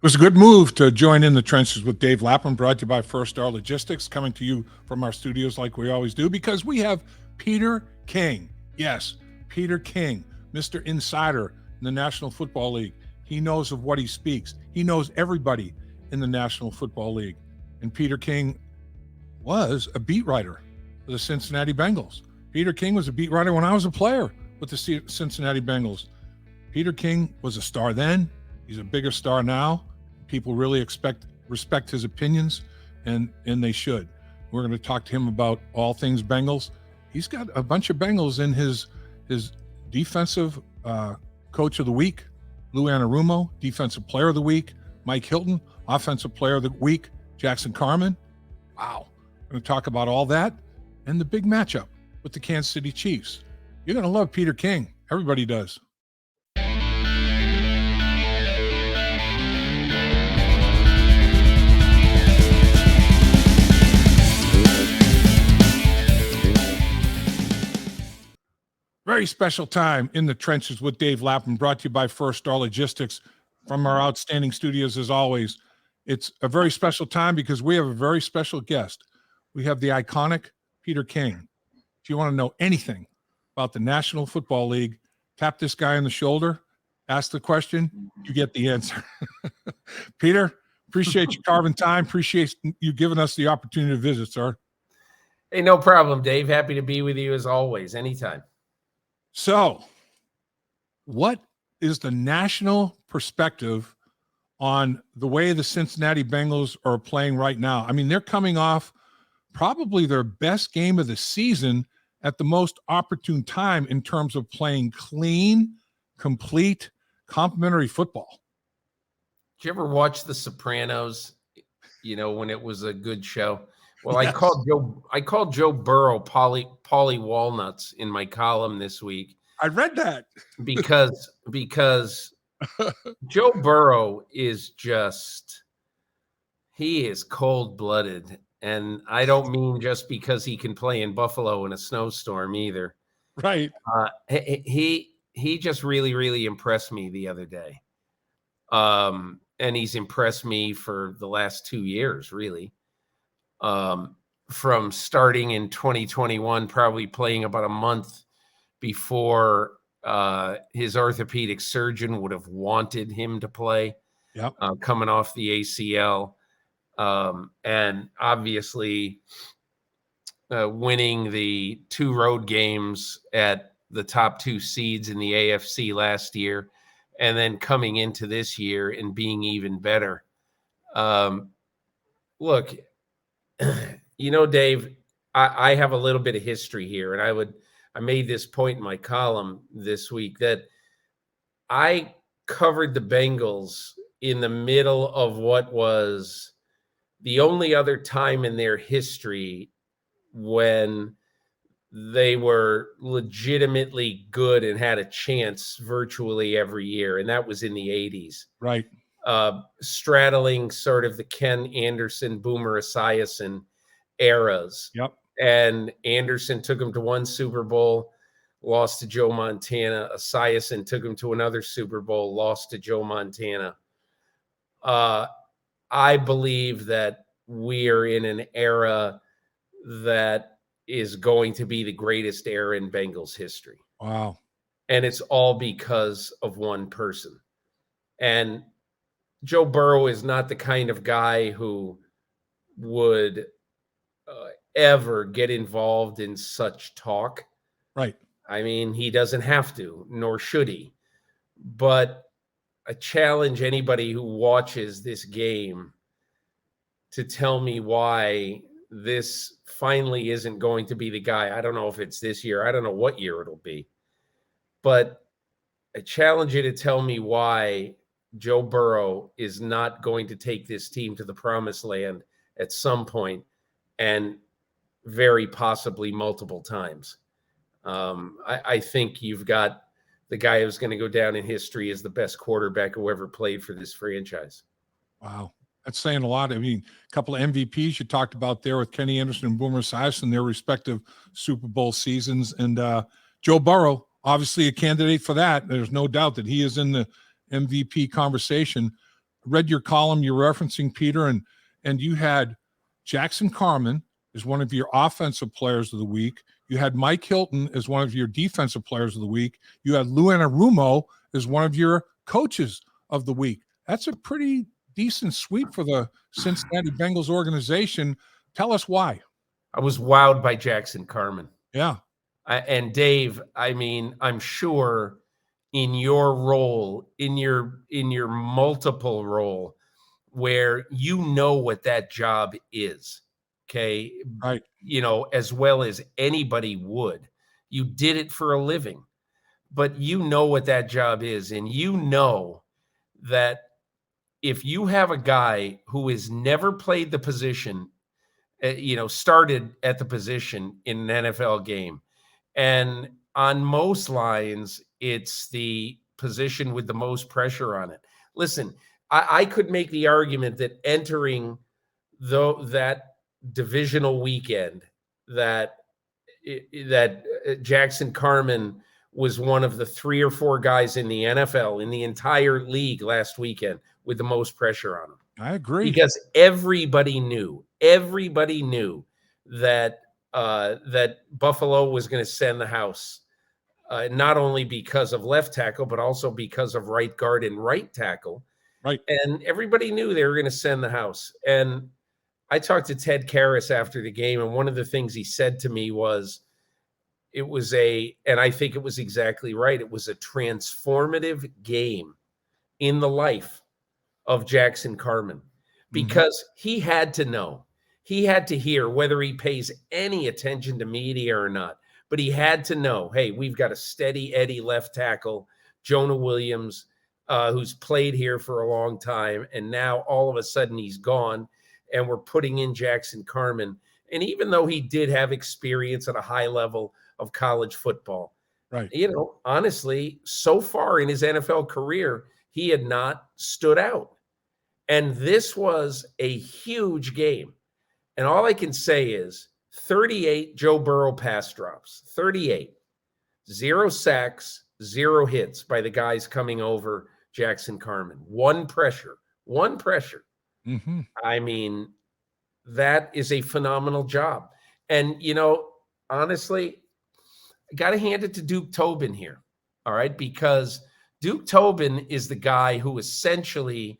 It was a good move to join in the trenches with Dave Lapham, brought to you by First Star Logistics, coming to you from our studios like we always do, because we have Peter King. Yes, Peter King, Mr. Insider in the National Football League. He knows of what he speaks. He knows everybody in the National Football League. And Peter King was a beat writer for the Cincinnati Bengals. Peter King was a beat writer when I was a player with the Cincinnati Bengals. Peter King was a star then. He's a bigger star now. People really respect his opinions, and they should. We're going to talk to him about all things Bengals. He's got a bunch of Bengals in his defensive coach of the week, Lou Anarumo, defensive player of the week, Mike Hilton, offensive player of the week, Jackson Carmen. Wow. We're going to talk about all that and the big matchup with the Kansas City Chiefs. You're going to love Peter King. Everybody does. Very special time in the trenches with Dave Lapham, brought to you by First Star Logistics from our outstanding studios as always. It's a very special time because we have a very special guest. We have the iconic Peter King. If you want to know anything about the National Football League, tap this guy on the shoulder, ask the question, you get the answer. Peter, appreciate you carving time. Appreciate you giving us the opportunity to visit, sir. Hey, no problem, Dave. Happy to be with you as always, anytime. So, what is the national perspective on the way the Cincinnati Bengals are playing right now? I mean, they're coming off probably their best game of the season at the most opportune time in terms of playing clean, complete, complimentary football. Did you ever watch The Sopranos, when it was a good show? Well, Yes. I called Joe Burrow Polly Walnuts in my column this week. I read that because Joe Burrow is he is cold-blooded, and I don't mean just because he can play in Buffalo in a snowstorm either. Right. He just really, really impressed me the other day. And he's impressed me for the last 2 years, really. From starting in 2021, probably playing about a month before his orthopedic surgeon would have wanted him to play. Yep. Coming off the ACL. And obviously winning the 2 road games at the top 2 seeds in the AFC last year, and then coming into this year and being even better. Look, Dave, I have a little bit of history here, and I made this point in my column this week that I covered the Bengals in the middle of what was the only other time in their history when they were legitimately good and had a chance virtually every year, and that was in the 80s. Right. Straddling sort of the Ken Anderson, Boomer Esiason eras. Yep. And Anderson took him to 1 Super Bowl, lost to Joe Montana. Esiason took him to another Super Bowl, lost to Joe Montana. I believe that we are in an era that is going to be the greatest era in Bengals history. Wow. And it's all because of one person. And Joe Burrow is not the kind of guy who would ever get involved in such talk. Right. I mean, he doesn't have to, nor should he. But I challenge anybody who watches this game to tell me why this finally isn't going to be the guy. I don't know if it's this year. I don't know what year it'll be. But I challenge you to tell me why Joe Burrow is not going to take this team to the promised land at some point, and very possibly multiple times. I think you've got the guy who's going to go down in history as the best quarterback who ever played for this franchise. Wow. That's saying a lot. I mean, a couple of MVPs you talked about there with Kenny Anderson and Boomer Esiason, their respective Super Bowl seasons. And Joe Burrow, obviously a candidate for that. There's no doubt that he is in the MVP conversation. read your column. You're referencing Peter, and you had Jackson Carmen as one of your offensive players of the week. You had Mike Hilton as one of your defensive players of the week. You had Lou Anarumo as one of your coaches of the week. That's a pretty decent sweep for the Cincinnati Bengals organization. Tell us why. I was wowed by Jackson Carmen. Yeah. And Dave, I mean, I'm sure in your role, in your multiple role, where you know what that job is, okay? Right. As well as anybody would. You did it for a living, but you know what that job is. And you know that if you have a guy who has never played the position, started at the position in an NFL game, and on most lines, it's the position with the most pressure on it. Listen, I could make the argument that entering that divisional weekend, that Jackson Carmen was one of the 3 or 4 guys in the NFL, in the entire league last weekend, with the most pressure on him. I agree. Because everybody knew that that Buffalo was going to send the house, not only because of left tackle, but also because of right guard and right tackle. Right. And everybody knew they were going to send the house. And I talked to Ted Karras after the game, and one of the things he said to me was, and I think it was exactly right, it was a transformative game in the life of Jackson Carmen, because he had to know. He had to hear, whether he pays any attention to media or not, but he had to know, hey, we've got a steady Eddie left tackle, Jonah Williams, who's played here for a long time, and now all of a sudden he's gone, and we're putting in Jackson Carmen. And even though he did have experience at a high level of college football, right, honestly, so far in his NFL career, he had not stood out. And this was a huge game. And all I can say is 38 Joe Burrow pass drops, 38, 0 sacks, 0 hits by the guys coming over Jackson Carmen. One pressure. Mm-hmm. I mean, that is a phenomenal job. And, honestly, I got to hand it to Duke Tobin here. All right. Because Duke Tobin is the guy who essentially,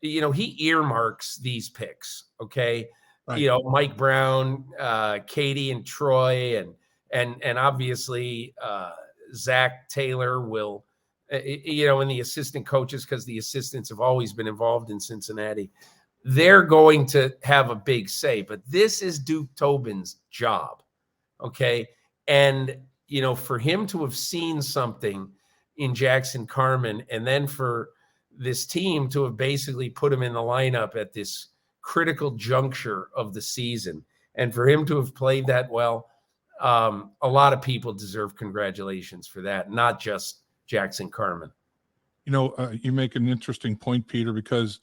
he earmarks these picks. Okay. Right. Mike Brown, Katie and Troy, and obviously Zach Taylor will, and the assistant coaches, because the assistants have always been involved in Cincinnati. They're going to have a big say, but this is Duke Tobin's job. Okay. And, for him to have seen something in Jackson Carmen, and then for this team to have basically put him in the lineup at this critical juncture of the season, and for him to have played that well, a lot of people deserve congratulations for that, not just Jackson Carmen. You make an interesting point, Peter, because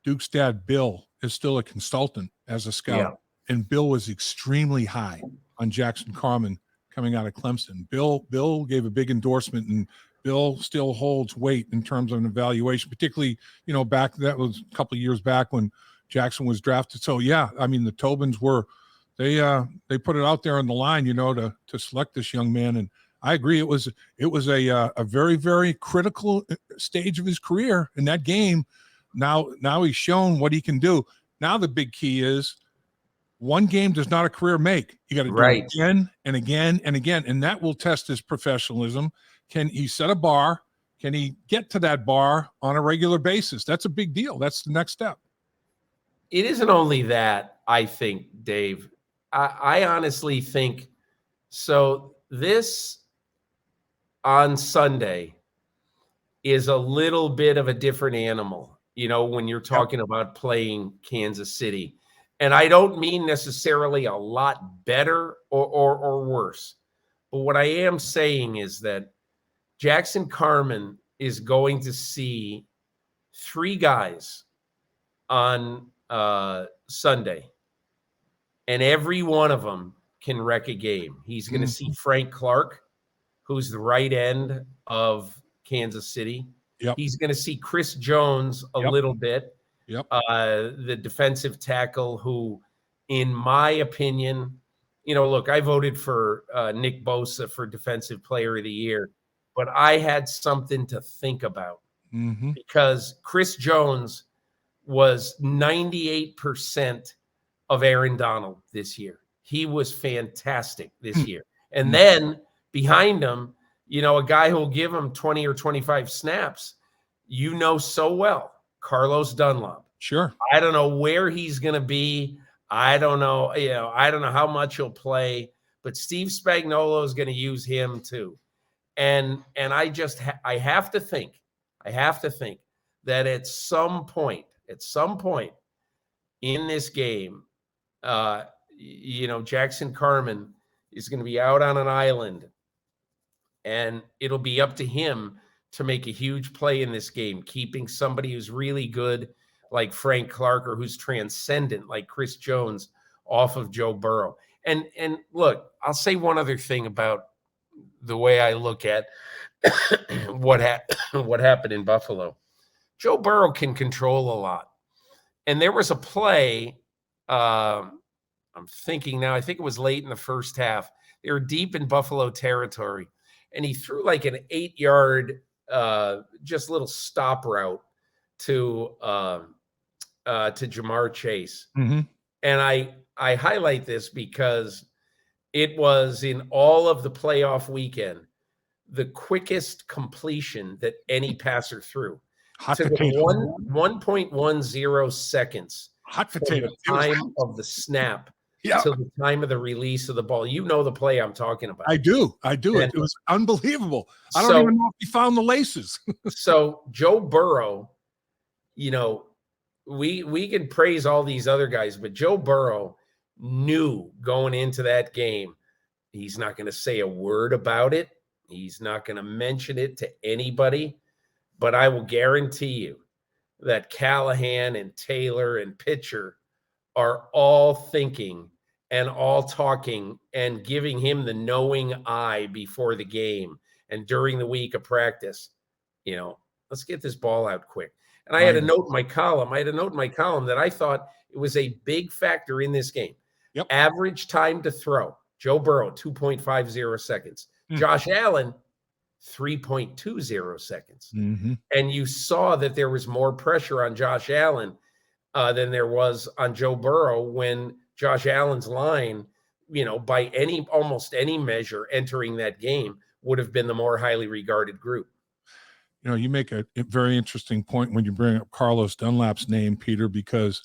Duke's dad, Bill, is still a consultant as a scout. Yeah. And Bill was extremely high on Jackson Carmen coming out of Clemson. Bill gave a big endorsement, and Bill still holds weight in terms of an evaluation, particularly, back, that was a couple of years back when Jackson was drafted. So yeah, I mean, the Tobins they put it out there on the line, to select this young man. And I agree. It was a very, very critical stage of his career in that game. Now he's shown what he can do. Now the big key is, one game does not a career make. You got to do it again and again and again, and that will test his professionalism. Can he set a bar? Can he get to that bar on a regular basis? That's a big deal. That's the next step. It isn't only that, I think, Dave. I honestly think so. This on Sunday is a little bit of a different animal, when you're talking about playing Kansas City. And I don't mean necessarily a lot better or worse. But what I am saying is that Jackson Carmen is going to see 3 guys on Sunday, and every one of them can wreck a game. He's going to see Frank Clark, who's the right end of Kansas City. Yep. He's going to see Chris Jones a Yep. little bit. Yep. The defensive tackle who, in my opinion, look, I voted for Nick Bosa for Defensive Player of the Year, but I had something to think about because Chris Jones was 98% of Aaron Donald this year. He was fantastic this year. And then behind him, a guy who will give him 20 or 25 snaps, so well, Carlos Dunlap. Sure. I don't know where he's going to be. I don't know. I don't know how much he'll play, but Steve Spagnuolo is going to use him too. And I just I have to think that at some point in this game, Jackson Carmen is going to be out on an island, and it'll be up to him to make a huge play in this game, keeping somebody who's really good like Frank Clark or who's transcendent like Chris Jones off of Joe Burrow. And look, I'll say one other thing about the way I look at what happened in Buffalo. Joe Burrow can control a lot. And there was a play, I'm thinking now, I think it was late in the first half. They were deep in Buffalo territory, and he threw like an 8-yard just little stop route to Jamar Chase. And I highlight this because it was in all of the playoff weekend the quickest completion that any passer threw. Hot to potato. 1.10 seconds. Hot potato. From the time of the snap Yeah. to the time of the release of the ball. You know the play I'm talking about. I do. It was unbelievable. I don't even know if he found the laces. So Joe Burrow, we can praise all these other guys, but Joe Burrow knew going into that game, he's not going to say a word about it. He's not going to mention it to anybody, but I will guarantee you that Callahan and Taylor and Pitcher are all thinking and all talking and giving him the knowing eye before the game and during the week of practice. Let's get this ball out quick. And I had a note in my column. That I thought it was a big factor in this game. Yep. Average time to throw. Joe Burrow, 2.50 seconds. Josh Allen, 3.20 seconds. And you saw that there was more pressure on Josh Allen than there was on Joe Burrow when Josh Allen's line, by almost any measure entering that game would have been the more highly regarded group. You make a very interesting point when you bring up Carlos Dunlap's name, Peter, because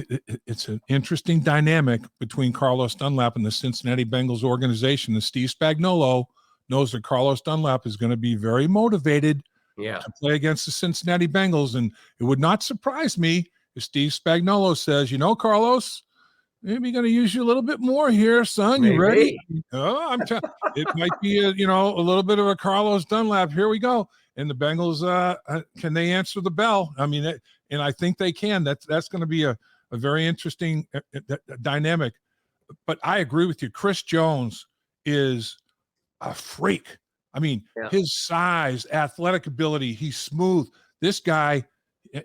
it's an interesting dynamic between Carlos Dunlap and the Cincinnati Bengals organization. And Steve Spagnuolo knows that Carlos Dunlap is going to be very motivated to play against the Cincinnati Bengals. And it would not surprise me if Steve Spagnuolo says, Carlos, maybe going to use you a little bit more here, son. You ready? Oh, it might be a little bit of a Carlos Dunlap. Here we go. And the Bengals, can they answer the bell? I mean, and I think they can. That's going to be a very interesting dynamic. But I agree with you. Chris Jones is a freak. I mean, his size, athletic ability, he's smooth. This guy,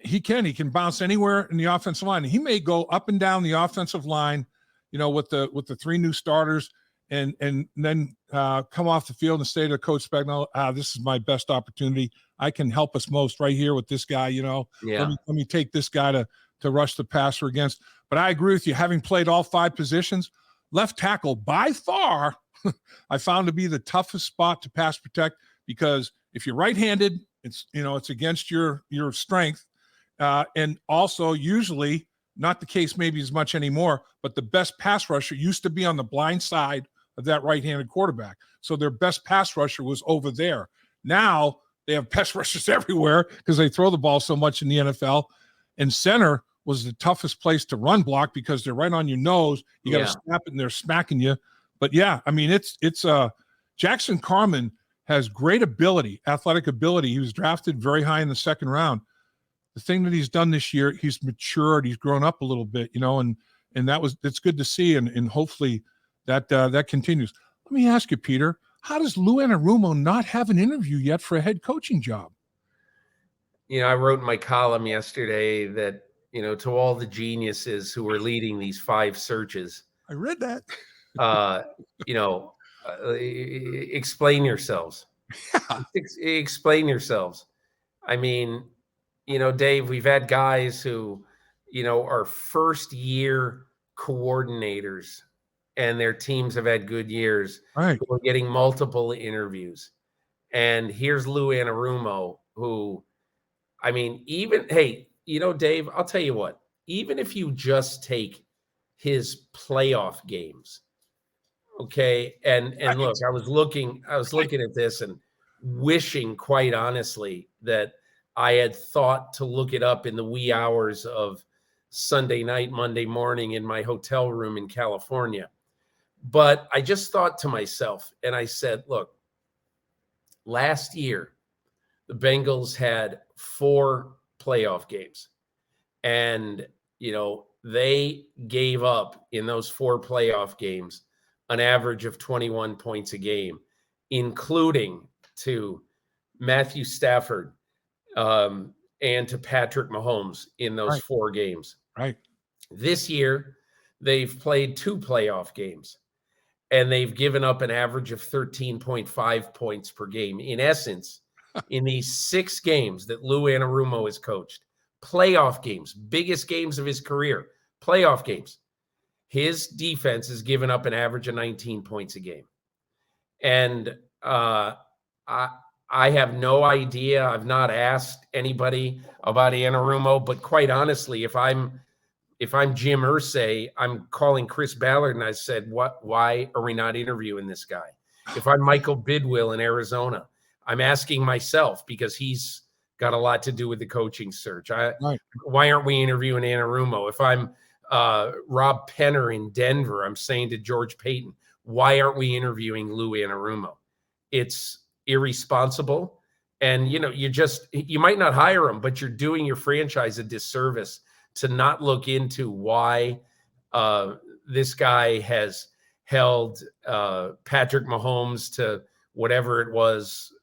he can bounce anywhere in the offensive line. He may go up and down the offensive line, with the three new starters, and then come off the field and say to Coach Spagnuolo, this is my best opportunity. I can help us most right here with this guy. Let me take this guy to rush the passer against. But I agree with you. Having played all 5 positions, left tackle by far, I found to be the toughest spot to pass protect, because if you're right-handed, it's against your strength. And also usually not the case maybe as much anymore, but the best pass rusher used to be on the blind side of that right-handed quarterback. So their best pass rusher was over there. Now they have pass rushers everywhere because they throw the ball so much in the NFL. And center was the toughest place to run block because they're right on your nose. You got to snap it and they're smacking you. But I mean, it's Jackson Carmen has great ability, athletic ability. He was drafted very high in the second round. The thing that he's done this year, he's matured, he's grown up a little bit, and it's good to see, and hopefully that continues. Let me ask you, Peter, how does Lou Anarumo not have an interview yet for a head coaching job? I wrote in my column yesterday that, to all the geniuses who are leading these 5 searches, I read that. uh, you know, explain yourselves. Yeah. Explain yourselves. I mean, Dave, we've had guys who, are first year coordinators and their teams have had good years Right. who are getting multiple interviews. And here's Lou Anarumo, who, I mean, hey, Dave, I'll tell you what, even if you just take his playoff games, okay, and Right. look, I was looking at this and wishing, quite honestly, that I had thought to look it up in the wee hours of Sunday night, Monday morning in my hotel room in California. But I just thought to myself, and I said, look, last year, the Bengals had 4 playoff games. And, they gave up in those 4 playoff games an average of 21 points a game, including to Matthew Stafford and to Patrick Mahomes in those Right. 4 games. Right. This year, they've played 2 playoff games, and they've given up an average of 13.5 points per game. In essence, in these 6 games that Lou Anarumo has coached, playoff games, biggest games of his career, playoff games, his defense has given up an average of 19 points a game. And I have no idea. I've not asked anybody about Anarumo, but quite honestly, if I'm Jim Irsay, I'm calling Chris Ballard and I said, why are we not interviewing this guy? If I'm Michael Bidwill in Arizona, I'm asking myself, because he's got a lot to do with the coaching search. Right. Why aren't we interviewing Anarumo? If I'm Rob Penner in Denver, I'm saying to George Payton, why aren't we interviewing Lou Anarumo? It's irresponsible. And, you might not hire him, but you're doing your franchise a disservice to not look into why this guy has held Patrick Mahomes to whatever it was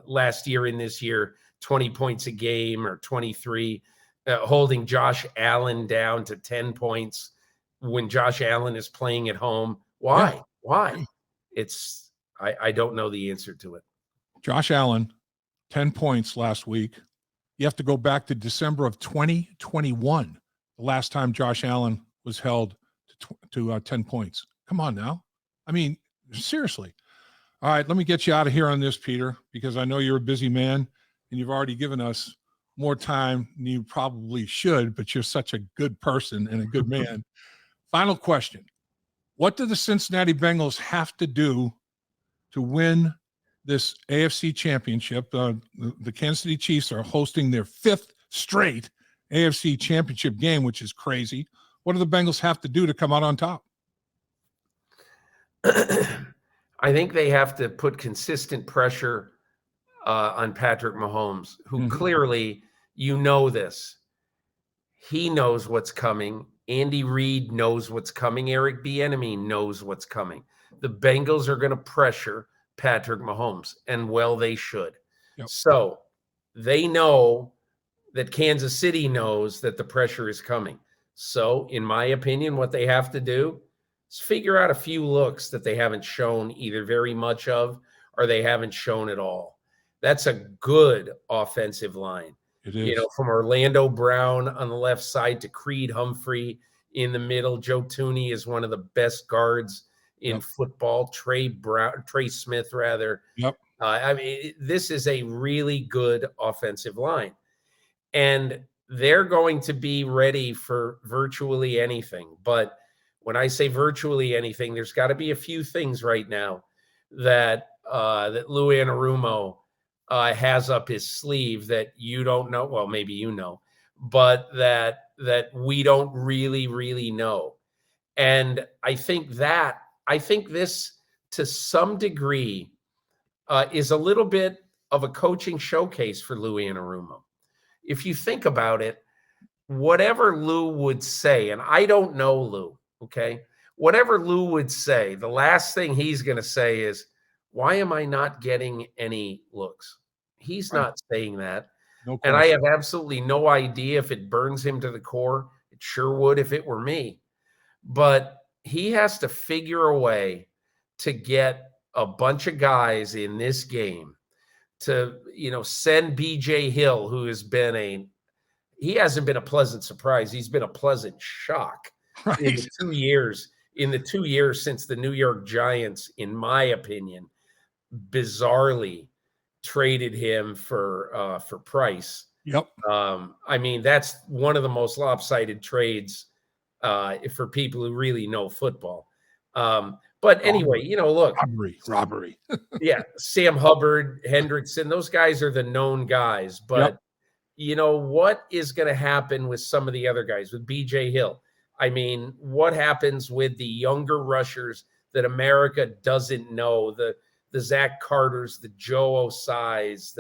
last year and this year, 20 points a game or 23, holding Josh Allen down to 10 points when Josh Allen is playing at home. Why? Yeah. Why? I don't know the answer to it. Josh Allen, 10 points last week. You have to go back to December of 2021, the last time Josh Allen was held to 10 points. Come on now. I mean, seriously. All right, let me get you out of here on this, Peter, because I know you're a busy man and you've already given us more time than you probably should, but you're such a good person and a good man. Final question. What do the Cincinnati Bengals have to do to win this AFC Championship? The Kansas City Chiefs are hosting their 5th straight AFC Championship game, which is crazy. What do the Bengals have to do to come out on top? I think they have to put consistent pressure on Patrick Mahomes, who clearly, this. He knows what's coming. Andy Reid knows what's coming. Eric Bieniemy knows what's coming. The Bengals are going to pressure Patrick Mahomes, and well, they should. Yep. So they know that Kansas City knows that the pressure is coming. So, in my opinion, what they have to do is figure out a few looks that they haven't shown either very much of or they haven't shown at all. That's a good offensive line. It is. From Orlando Brown on the left side to Creed Humphrey in the middle. Joe Tooney is one of the best guards in football. Trey Smith, rather. Yep. I mean, this is a really good offensive line. And they're going to be ready for virtually anything. But when I say virtually anything, there's got to be a few things right now that Lou Anarumo has up his sleeve that you don't know. Well, maybe you know, but that we don't really know. And I think this, to some degree, is a little bit of a coaching showcase for Lou Anarumo. If you think about it, whatever Lou would say, and I don't know Lou, okay? Whatever Lou would say, the last thing he's going to say is, why am I not getting any looks? He's not saying that. No And I question. have absolutely no idea if it burns him to the core. It sure would if it were me. But he has to figure a way to get a bunch of guys in this game to, send BJ Hill, who has been he hasn't been a pleasant surprise. He's been a pleasant shock in Right. the 2 years since the New York Giants, in my opinion, bizarrely traded him for Price. Yep. I mean, that's one of the most lopsided trades for people who really know football. But anyway, look, Robbery. yeah, Sam Hubbard, Hendrickson, those guys are the known guys. But what is going to happen with some of the other guys, with BJ Hill? I mean, what happens with the younger rushers that America doesn't know? The Zach Carters, the Joe Osais,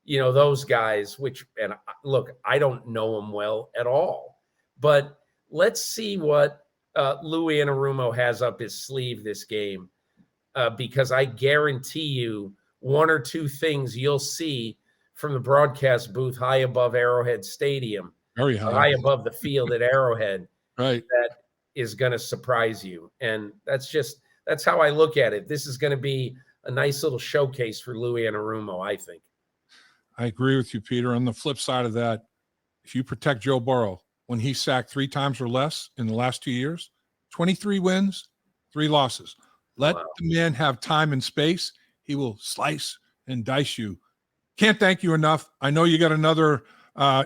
those guys, and look, I don't know them well at all. But let's see what Lou Anarumo has up his sleeve this game, because I guarantee you one or two things you'll see from the broadcast booth high above Arrowhead Stadium, Very high. above the field at Arrowhead, Right. that is going to surprise you. And that's how I look at it. This is going to be a nice little showcase for Lou Anarumo, I think. I agree with you, Peter. On the flip side of that, if you protect Joe Burrow, when he sacked 3 times or less in the last 2 years, 23 wins, 3 losses. Let the man have time and space. He will slice and dice you. Can't thank you enough. I know you got another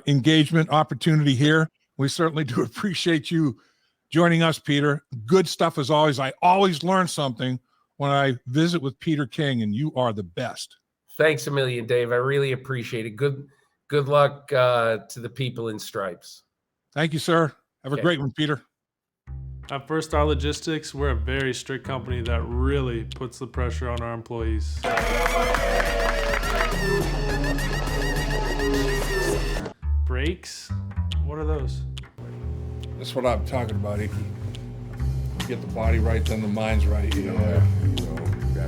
engagement opportunity here. We certainly do appreciate you joining us, Peter. Good stuff as always. I always learn something when I visit with Peter King, and you are the best. Thanks a million, Dave. I really appreciate it. Good luck to the people in stripes. Thank you, sir. Have a great one, Peter. At First Star Logistics, we're a very strict company that really puts the pressure on our employees. Brakes? What are those? That's what I'm talking about, Icky. Get the body right, then the mind's right. Gotta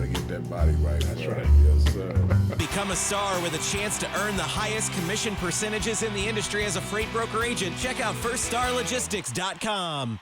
get that body right. That's right. Yes, sir. Become a star with a chance to earn the highest commission percentages in the industry as a freight broker agent. Check out firststarlogistics.com.